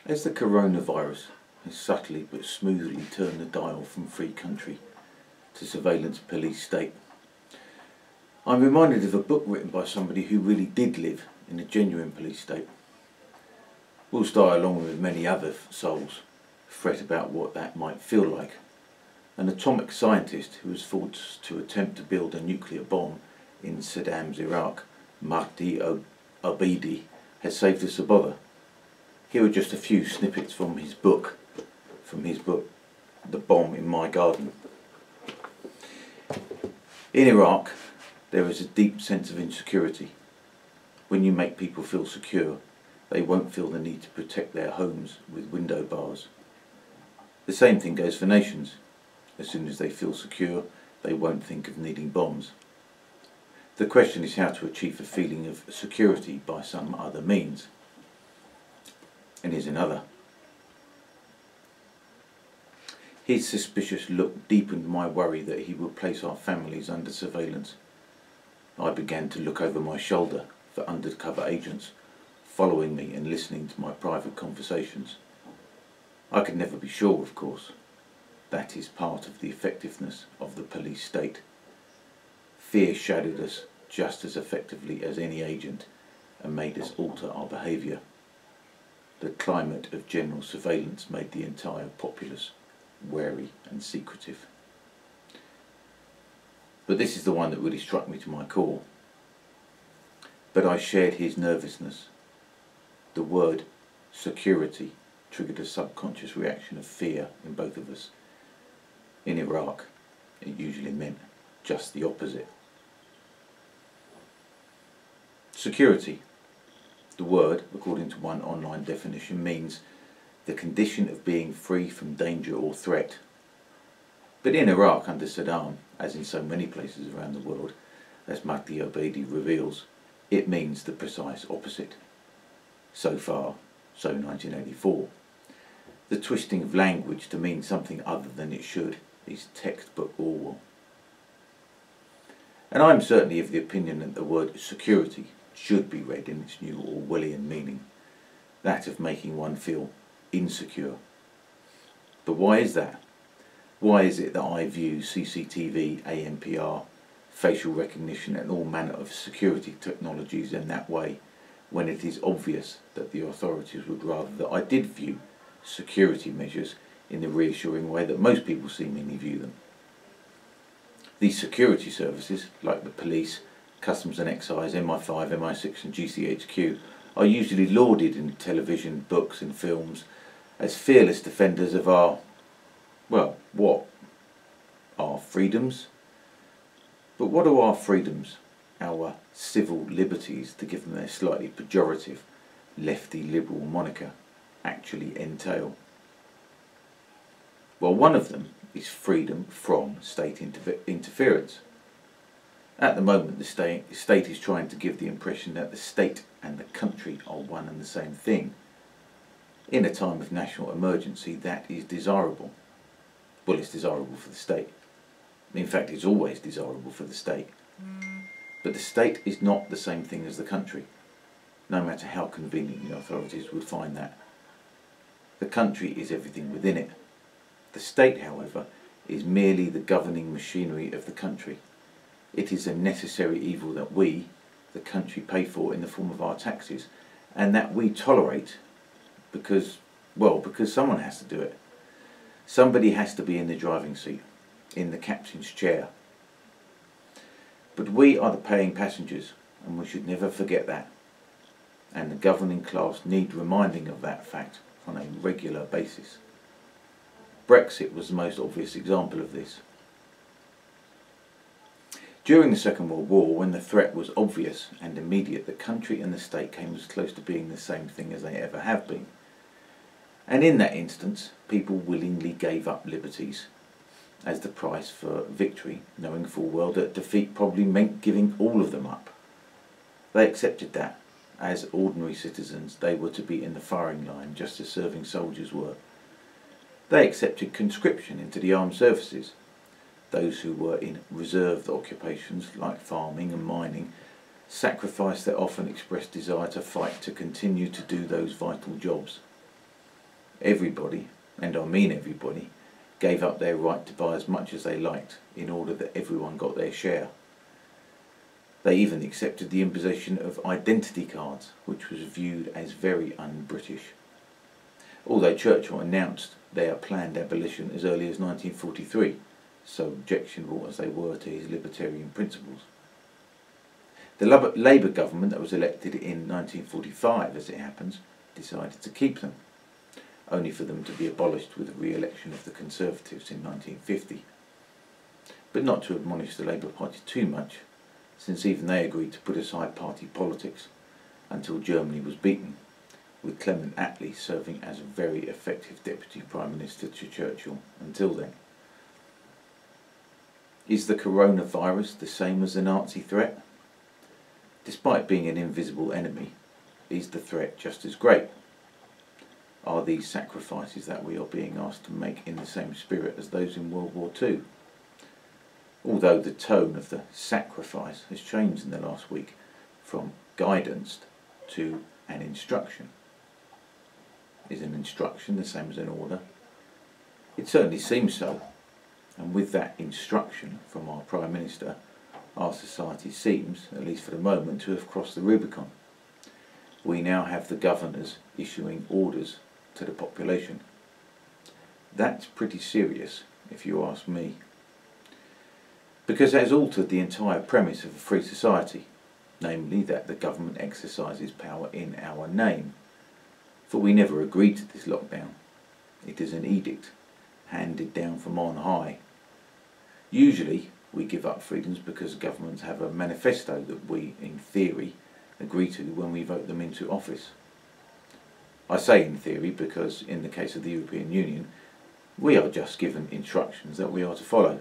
As the coronavirus has subtly but smoothly turned the dial from free country to surveillance police state, I'm reminded of a book written by somebody who really did live in a genuine police state. Whilst I, along with many other souls, fret about what that might feel like, an atomic scientist who was forced to attempt to build a nuclear bomb in Saddam's Iraq, Mahdi Abedi, has saved us a bother. Here are just a few snippets from his book, The Bomb in My Garden. In Iraq, there is a deep sense of insecurity. When you make people feel secure, they won't feel the need to protect their homes with window bars. The same thing goes for nations. As soon as they feel secure, they won't think of needing bombs. The question is how to achieve a feeling of security by some other means. And here's another. His suspicious look deepened my worry that he would place our families under surveillance. I began to look over my shoulder for undercover agents following me and listening to my private conversations. I could never be sure, of course. That is part of the effectiveness of the police state. Fear shadowed us just as effectively as any agent and made us alter our behaviour. The climate of general surveillance made the entire populace wary and secretive. But this is the one that really struck me to my core. But I shared his nervousness. The word security triggered a subconscious reaction of fear in both of us. In Iraq, it usually meant just the opposite. Security. The word, according to one online definition, means the condition of being free from danger or threat. But in Iraq under Saddam, as in so many places around the world, as Mahdi Abedi reveals, it means the precise opposite. So far, so 1984. The twisting of language to mean something other than it should is textbook Orwell. And I'm certainly of the opinion that the word security should be read in its new Orwellian meaning, that of making one feel insecure. But why is that? Why is it that I view CCTV, ANPR, facial recognition and all manner of security technologies in that way, when it is obvious that the authorities would rather that I did view security measures in the reassuring way that most people seemingly view them? These security services, like the police, Customs and Excise, MI5, MI6 and GCHQ, are usually lauded in television, books and films as fearless defenders of our, well, what? Our freedoms? But what do our freedoms, our civil liberties, to give them their slightly pejorative, lefty liberal moniker, actually entail? Well, one of them is freedom from state interference. At the moment, the state is trying to give the impression that the state and the country are one and the same thing. In a time of national emergency, that is desirable. Well, it's desirable for the state. In fact, it's always desirable for the state. But the state is not the same thing as the country, no matter how convenient the authorities would find that. The country is everything within it. The state, however, is merely the governing machinery of the country. It is a necessary evil that we, the country, pay for in the form of our taxes, and that we tolerate because someone has to do it. Somebody has to be in the driving seat, in the captain's chair. But we are the paying passengers, and we should never forget that. And the governing class need reminding of that fact on a regular basis. Brexit was the most obvious example of this. During the Second World War, when the threat was obvious and immediate, the country and the state came as close to being the same thing as they ever have been. And in that instance, people willingly gave up liberties as the price for victory, knowing full well that defeat probably meant giving all of them up. They accepted that. As ordinary citizens, they were to be in the firing line just as serving soldiers were. They accepted conscription into the armed services. Those who were in reserved occupations like farming and mining sacrificed their often expressed desire to fight to continue to do those vital jobs. everybody, and I mean everybody, gave up their right to buy as much as they liked in order that everyone got their share. They even accepted the imposition of identity cards, which was viewed as very un-British. Although Churchill announced their planned abolition as early as 1943, so objectionable as they were to his libertarian principles. The Labour government that was elected in 1945, as it happens, decided to keep them, only for them to be abolished with the re-election of the Conservatives in 1950. But not to admonish the Labour Party too much, since even they agreed to put aside party politics until Germany was beaten, with Clement Attlee serving as a very effective Deputy Prime Minister to Churchill until then. Is the coronavirus the same as the Nazi threat? Despite being an invisible enemy, is the threat just as great? Are these sacrifices that we are being asked to make in the same spirit as those in World War II? Although the tone of the sacrifice has changed in the last week from guidance to an instruction. Is an instruction the same as an order? It certainly seems so, and with that instruction from our Prime Minister, our society seems, at least for the moment, to have crossed the Rubicon. We now have the governors issuing orders to the population. That's pretty serious, if you ask me, because it has altered the entire premise of a free society, namely that the government exercises power in our name. For we never agreed to this lockdown. It is an edict handed down from on high. Usually we give up freedoms because governments have a manifesto that we, in theory, agree to when we vote them into office. I say in theory because in the case of the European Union, we are just given instructions that we are to follow.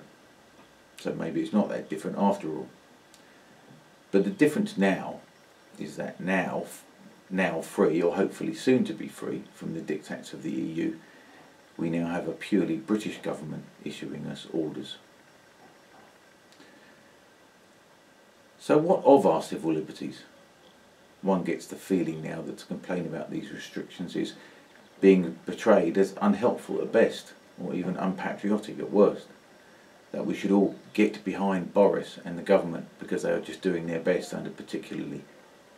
So maybe it's not that different after all. But the difference now is that now free, or hopefully soon to be free, from the diktats of the EU, we now have a purely British government issuing us orders. So what of our civil liberties? One gets the feeling now that to complain about these restrictions is being portrayed as unhelpful at best, or even unpatriotic at worst. That we should all get behind Boris and the government because they are just doing their best under particularly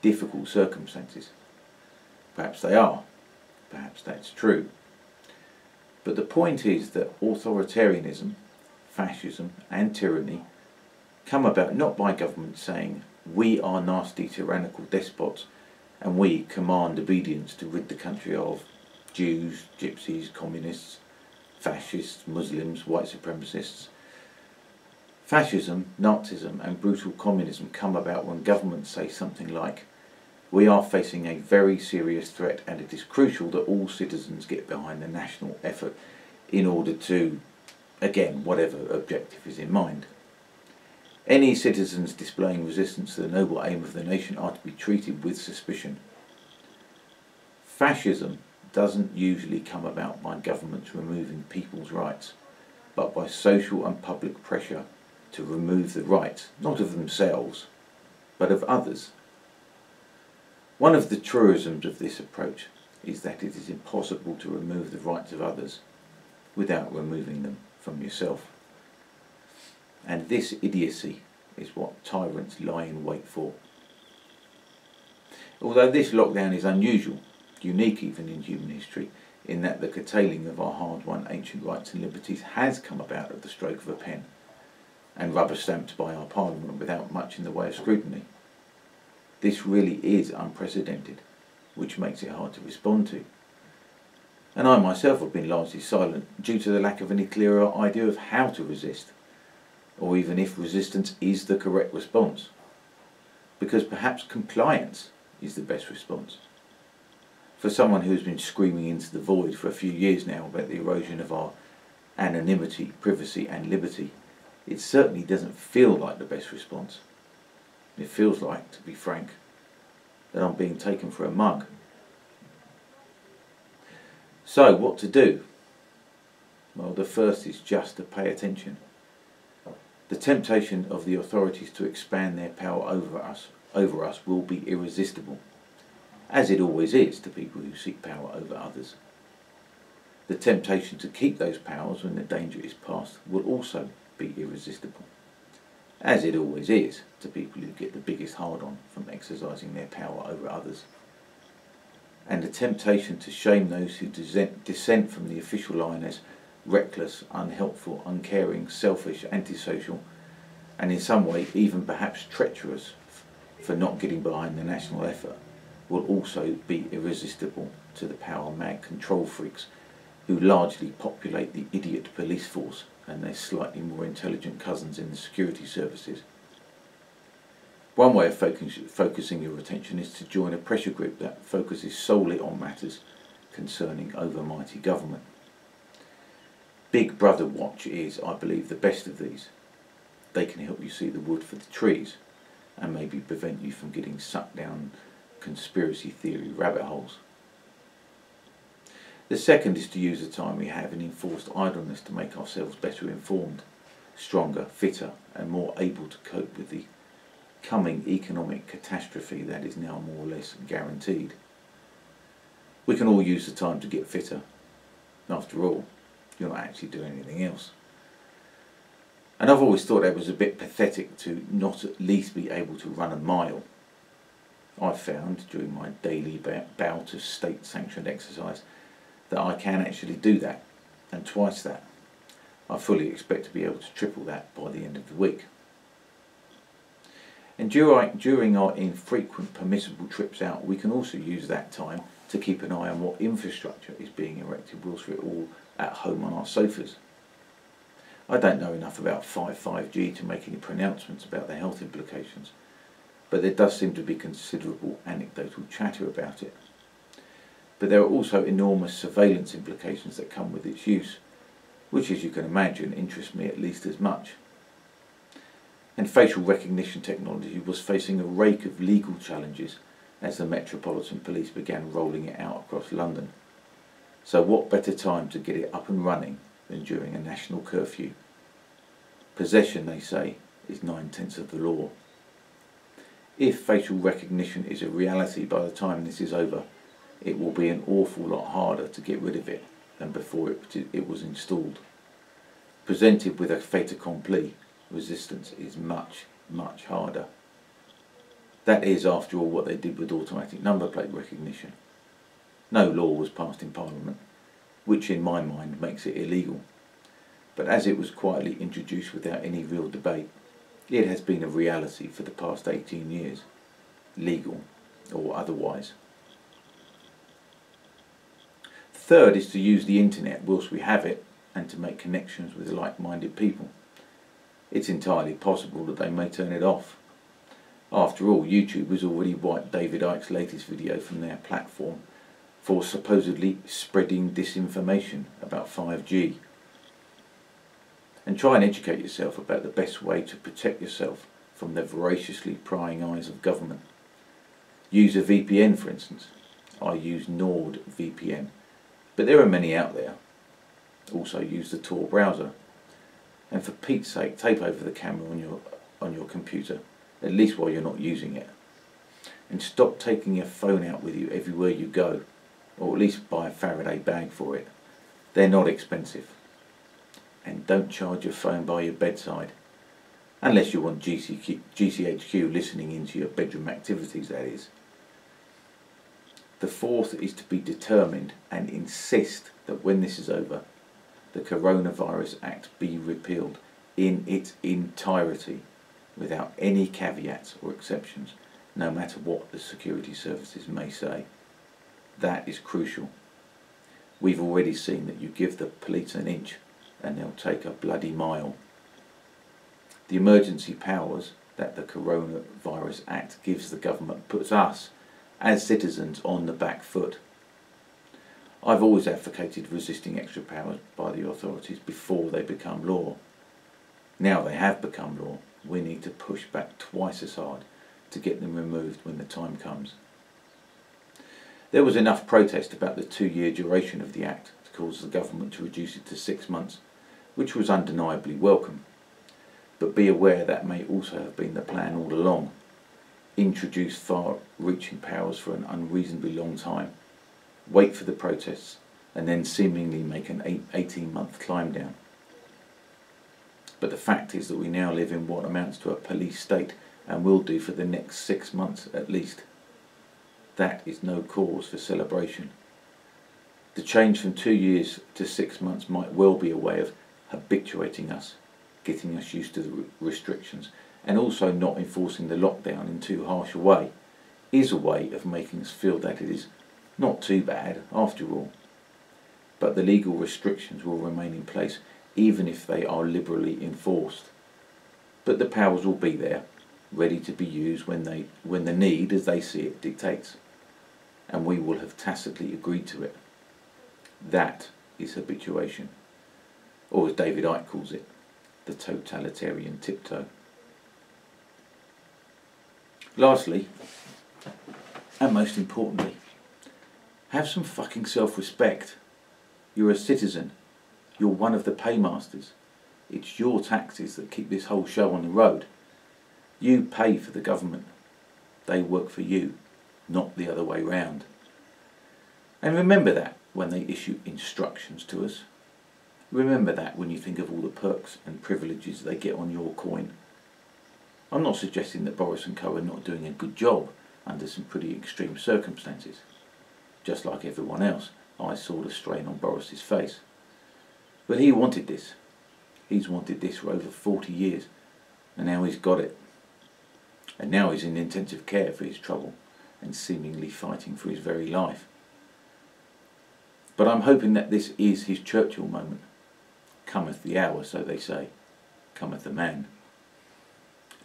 difficult circumstances. Perhaps they are, perhaps that's true. But the point is that authoritarianism, fascism and tyranny come about not by governments saying we are nasty tyrannical despots and we command obedience to rid the country of Jews, gypsies, communists, fascists, Muslims, white supremacists. Fascism, Nazism and brutal communism come about when governments say something like, we are facing a very serious threat and it is crucial that all citizens get behind the national effort in order to, again, whatever objective is in mind. Any citizens displaying resistance to the noble aim of the nation are to be treated with suspicion. Fascism doesn't usually come about by governments removing people's rights, but by social and public pressure to remove the rights, not of themselves, but of others. One of the truisms of this approach is that it is impossible to remove the rights of others without removing them from yourself. And this idiocy is what tyrants lie in wait for. Although this lockdown is unusual, unique even in human history, in that the curtailing of our hard-won ancient rights and liberties has come about at the stroke of a pen, and rubber-stamped by our Parliament without much in the way of scrutiny. This really is unprecedented, which makes it hard to respond to. And I myself have been largely silent due to the lack of any clearer idea of how to resist, or even if resistance is the correct response, because perhaps compliance is the best response. For someone who's been screaming into the void for a few years now about the erosion of our anonymity, privacy and liberty, it certainly doesn't feel like the best response. It feels like, to be frank, that I'm being taken for a mug. So, what to do? Well, the first is just to pay attention. The temptation of the authorities to expand their power over us will be irresistible, as it always is to people who seek power over others. the temptation to keep those powers when the danger is past will also be irresistible, as it always is to people who get the biggest hard-on from exercising their power over others. And the temptation to shame those who dissent from the official line as reckless, unhelpful, uncaring, selfish, antisocial, and in some way even perhaps treacherous for not getting behind the national effort will also be irresistible to the power-mad control freaks who largely populate the idiot police force and their slightly more intelligent cousins in the security services. One way of focusing your attention is to join a pressure group that focuses solely on matters concerning overmighty government. Big Brother Watch is, I believe, the best of these. They can help you see the wood for the trees and maybe prevent you from getting sucked down conspiracy theory rabbit holes. The second is to use the time we have in enforced idleness to make ourselves better informed, stronger, fitter and more able to cope with the coming economic catastrophe that is now more or less guaranteed. We can all use the time to get fitter. After all, you're not actually doing anything else. And I've always thought that was a bit pathetic to not at least be able to run a mile. I've found during my daily bout of state-sanctioned exercise that I can actually do that, and twice that. I fully expect to be able to triple that by the end of the week. And during our infrequent permissible trips out, we can also use that time to keep an eye on what infrastructure is being erected whilst we're all at home on our sofas. I don't know enough about 5G to make any pronouncements about the health implications, but there does seem to be considerable anecdotal chatter about it. But there are also enormous surveillance implications that come with its use, which, as you can imagine, interest me at least as much. And facial recognition technology was facing a rake of legal challenges as the Metropolitan Police began rolling it out across London. So what better time to get it up and running than during a national curfew? Possession, they say, is 9/10 of the law. If facial recognition is a reality by the time this is over, it will be an awful lot harder to get rid of it than before it was installed. Presented with a fait accompli, resistance is much, much harder. That is, after all, what they did with automatic number plate recognition. No law was passed in Parliament, which in my mind makes it illegal. But as it was quietly introduced without any real debate, it has been a reality for the past 18 years, legal or otherwise. Third is to use the internet whilst we have it and to make connections with like-minded people. It's entirely possible that they may turn it off. After all, YouTube has already wiped David Icke's latest video from their platform for supposedly spreading disinformation about 5G. And try and educate yourself about the best way to protect yourself from the voraciously prying eyes of government. Use a VPN, for instance. I use NordVPN, but there are many out there. Also use the Tor browser. And for Pete's sake, tape over the camera on your computer, at least while you're not using it. And stop taking your phone out with you everywhere you go, or at least buy a Faraday bag for it. They're not expensive. And don't charge your phone by your bedside, unless you want GCHQ listening into your bedroom activities, that is. The fourth is to be determined and insist that when this is over, the Coronavirus Act be repealed in its entirety, without any caveats or exceptions, no matter what the security services may say. That is crucial. We've already seen that you give the police an inch and they'll take a bloody mile. The emergency powers that the Coronavirus Act gives the government puts us, as citizens, on the back foot. I've always advocated resisting extra powers by the authorities before they become law. Now they have become law, we need to push back twice as hard to get them removed when the time comes. There was enough protest about the 2-year duration of the Act to cause the government to reduce it to 6 months, which was undeniably welcome. But be aware that may also have been the plan all along. Introduce far-reaching powers for an unreasonably long time, wait for the protests, and then seemingly make an 18-month climb down. But the fact is that we now live in what amounts to a police state, and will do for the next 6 months at least. That is no cause for celebration. The change from 2 years to 6 months might well be a way of habituating us, getting us used to the restrictions, and also not enforcing the lockdown in too harsh a way, is a way of making us feel that it is not too bad after all. But the legal restrictions will remain in place even if they are liberally enforced. But the powers will be there, ready to be used when the need, as they see it, dictates. And we will have tacitly agreed to it. That is habituation. Or as David Icke calls it, the totalitarian tiptoe. Lastly, and most importantly, have some fucking self-respect. You're a citizen. You're one of the paymasters. It's your taxes that keep this whole show on the road. You pay for the government. They work for you, not the other way round. And remember that when they issue instructions to us. Remember that when you think of all the perks and privileges they get on your coin. I'm not suggesting that Boris and co are not doing a good job under some pretty extreme circumstances. Just like everyone else, I saw the strain on Boris's face. But he wanted this. He's wanted this for over 40 years, and now he's got it. And now he's in intensive care for his trouble, and seemingly fighting for his very life. But I'm hoping that this is his Churchill moment. Cometh the hour, so they say. Cometh the man.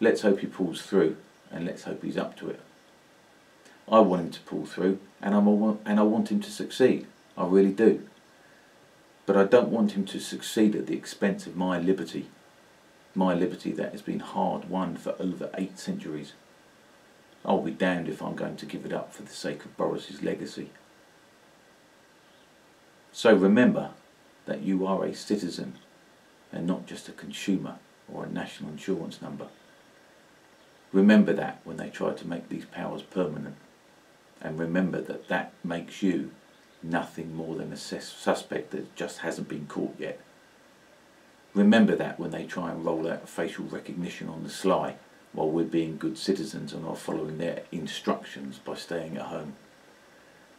Let's hope he pulls through, and let's hope he's up to it. I want him to pull through, and I want him to succeed. I really do. But I don't want him to succeed at the expense of my liberty that has been hard won for over 8 centuries. I'll be damned if I'm going to give it up for the sake of Boris's legacy. So remember that you are a citizen and not just a consumer or a national insurance number. Remember that when they try to make these powers permanent, and remember that that makes you nothing more than a suspect that just hasn't been caught yet. Remember that when they try and roll out facial recognition on the sly while we're being good citizens and are following their instructions by staying at home.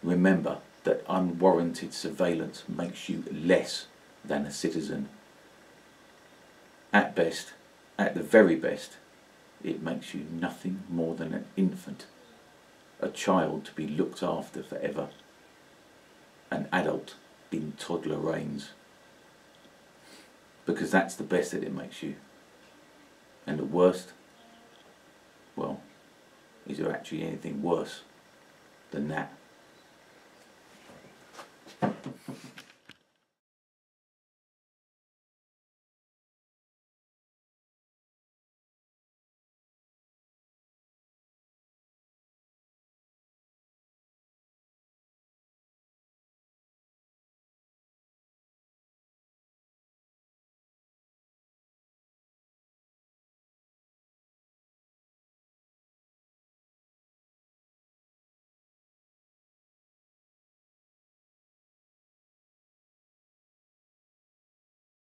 Remember that unwarranted surveillance makes you less than a citizen. At best, at the very best, it makes you nothing more than an infant, a child to be looked after forever, an adult in toddler reigns. Because that's the best that it makes you. And the worst, well, is there actually anything worse than that?